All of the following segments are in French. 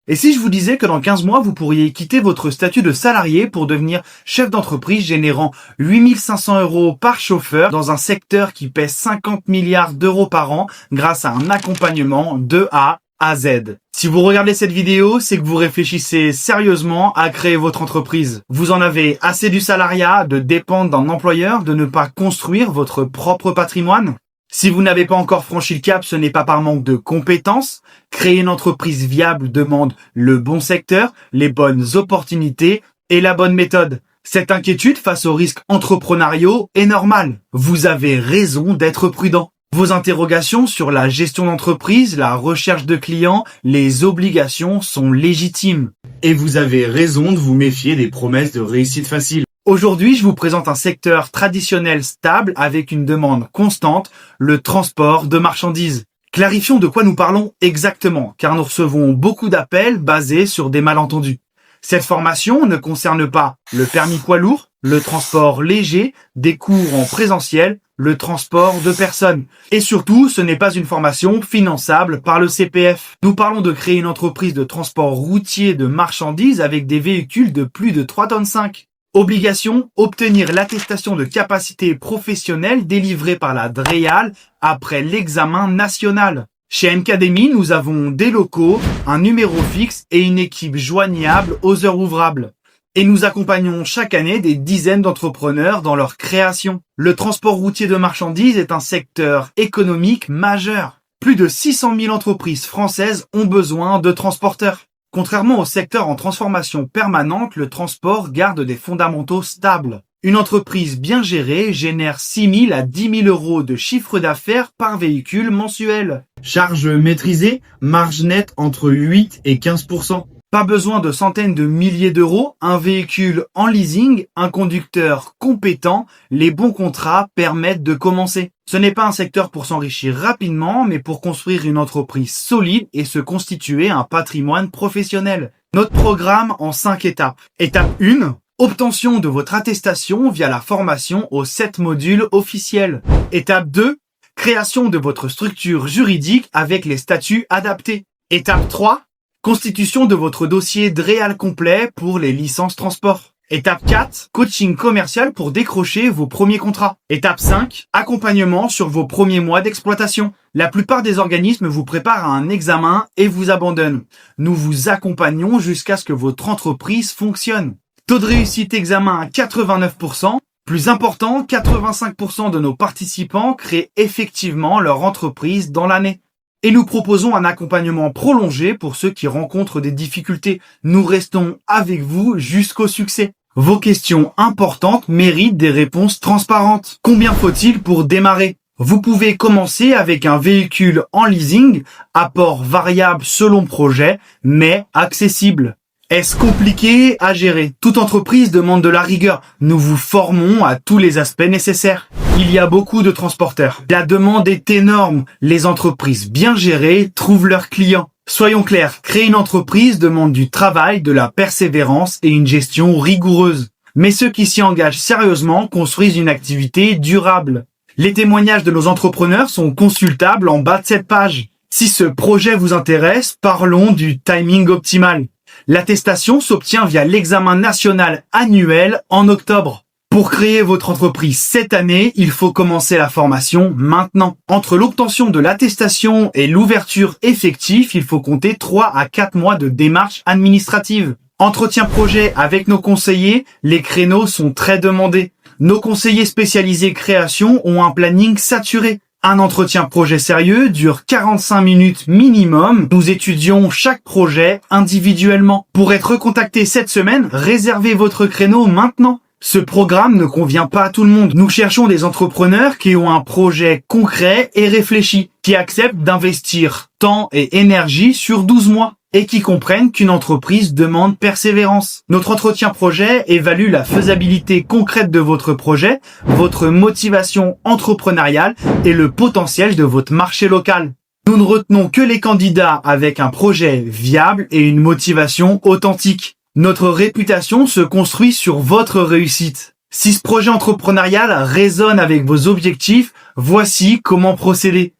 Et si je vous disais que dans 15 mois, vous pourriez quitter votre statut de salarié pour devenir chef d'entreprise générant 8 500 € par chauffeur dans un secteur qui pèse 50 milliards d'euros par an grâce à un accompagnement de A à Z. Si vous regardez cette vidéo, c'est que vous réfléchissez sérieusement à créer votre entreprise. Vous en avez assez du salariat, de dépendre d'un employeur, de ne pas construire votre propre patrimoine? Si vous n'avez pas encore franchi le cap, ce n'est pas par manque de compétences. Créer une entreprise viable demande le bon secteur, les bonnes opportunités et la bonne méthode. Cette inquiétude face aux risques entrepreneuriaux est normale. Vous avez raison d'être prudent. Vos interrogations sur la gestion d'entreprise, la recherche de clients, les obligations sont légitimes. Et vous avez raison de vous méfier des promesses de réussite facile. Aujourd'hui, je vous présente un secteur traditionnel stable avec une demande constante, le transport de marchandises. Clarifions de quoi nous parlons exactement, car nous recevons beaucoup d'appels basés sur des malentendus. Cette formation ne concerne pas le permis poids lourd, le transport léger, des cours en présentiel, le transport de personnes. Et surtout, ce n'est pas une formation finançable par le CPF. Nous parlons de créer une entreprise de transport routier de marchandises avec des véhicules de plus de 3,5 tonnes. Obligation, obtenir l'attestation de capacité professionnelle délivrée par la DREAL après l'examen national. Chez Mcademy, nous avons des locaux, un numéro fixe et une équipe joignable aux heures ouvrables. Et nous accompagnons chaque année des dizaines d'entrepreneurs dans leur création. Le transport routier de marchandises est un secteur économique majeur. Plus de 600 000 entreprises françaises ont besoin de transporteurs. Contrairement au secteur en transformation permanente, le transport garde des fondamentaux stables. Une entreprise bien gérée génère 6 000 à 10 000 € de chiffre d'affaires par véhicule mensuel. Charges maîtrisées, marge nette entre 8 et 15%. Pas besoin de centaines de milliers d'euros, un véhicule en leasing, un conducteur compétent, les bons contrats permettent de commencer. Ce n'est pas un secteur pour s'enrichir rapidement, mais pour construire une entreprise solide et se constituer un patrimoine professionnel. Notre programme en 5 étapes. Étape 1, obtention de votre attestation via la formation aux 7 modules officiels. Étape 2, création de votre structure juridique avec les statuts adaptés. Étape 3, constitution de votre dossier DREAL complet pour les licences transport. Étape 4, coaching commercial pour décrocher vos premiers contrats. Étape 5, accompagnement sur vos premiers mois d'exploitation. La plupart des organismes vous préparent à un examen et vous abandonnent. Nous vous accompagnons jusqu'à ce que votre entreprise fonctionne. Taux de réussite examen à 89%. Plus important, 85% de nos participants créent effectivement leur entreprise dans l'année. Et nous proposons un accompagnement prolongé pour ceux qui rencontrent des difficultés. Nous restons avec vous jusqu'au succès. Vos questions importantes méritent des réponses transparentes. Combien faut-il pour démarrer? Vous pouvez commencer avec un véhicule en leasing, apport variable selon projet, mais accessible. Est-ce compliqué à gérer? Toute entreprise demande de la rigueur. Nous vous formons à tous les aspects nécessaires. Il y a beaucoup de transporteurs. La demande est énorme. Les entreprises bien gérées trouvent leurs clients. Soyons clairs, créer une entreprise demande du travail, de la persévérance et une gestion rigoureuse. Mais ceux qui s'y engagent sérieusement construisent une activité durable. Les témoignages de nos entrepreneurs sont consultables en bas de cette page. Si ce projet vous intéresse, parlons du timing optimal. L'attestation s'obtient via l'examen national annuel en octobre. Pour créer votre entreprise cette année, il faut commencer la formation maintenant. Entre l'obtention de l'attestation et l'ouverture effective, il faut compter 3 à 4 mois de démarche administrative. Entretien projet avec nos conseillers, les créneaux sont très demandés. Nos conseillers spécialisés création ont un planning saturé. Un entretien projet sérieux dure 45 minutes minimum. Nous étudions chaque projet individuellement. Pour être contacté cette semaine, réservez votre créneau maintenant. Ce programme ne convient pas à tout le monde. Nous cherchons des entrepreneurs qui ont un projet concret et réfléchi, qui acceptent d'investir temps et énergie sur 12 mois et qui comprennent qu'une entreprise demande persévérance. Notre entretien projet évalue la faisabilité concrète de votre projet, votre motivation entrepreneuriale et le potentiel de votre marché local. Nous ne retenons que les candidats avec un projet viable et une motivation authentique. Notre réputation se construit sur votre réussite. Si ce projet entrepreneurial résonne avec vos objectifs, voici comment procéder.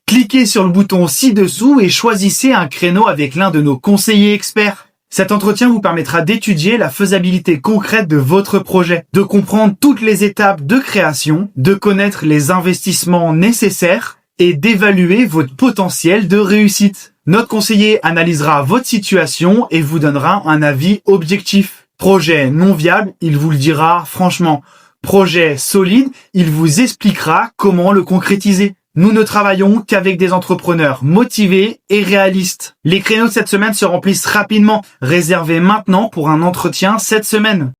Cliquez sur le bouton ci-dessous et choisissez un créneau avec l'un de nos conseillers experts. Cet entretien vous permettra d'étudier la faisabilité concrète de votre projet, de comprendre toutes les étapes de création, de connaître les investissements nécessaires et d'évaluer votre potentiel de réussite. Notre conseiller analysera votre situation et vous donnera un avis objectif. Projet non viable, il vous le dira franchement. Projet solide, il vous expliquera comment le concrétiser. Nous ne travaillons qu'avec des entrepreneurs motivés et réalistes. Les créneaux de cette semaine se remplissent rapidement. Réservez maintenant pour un entretien cette semaine.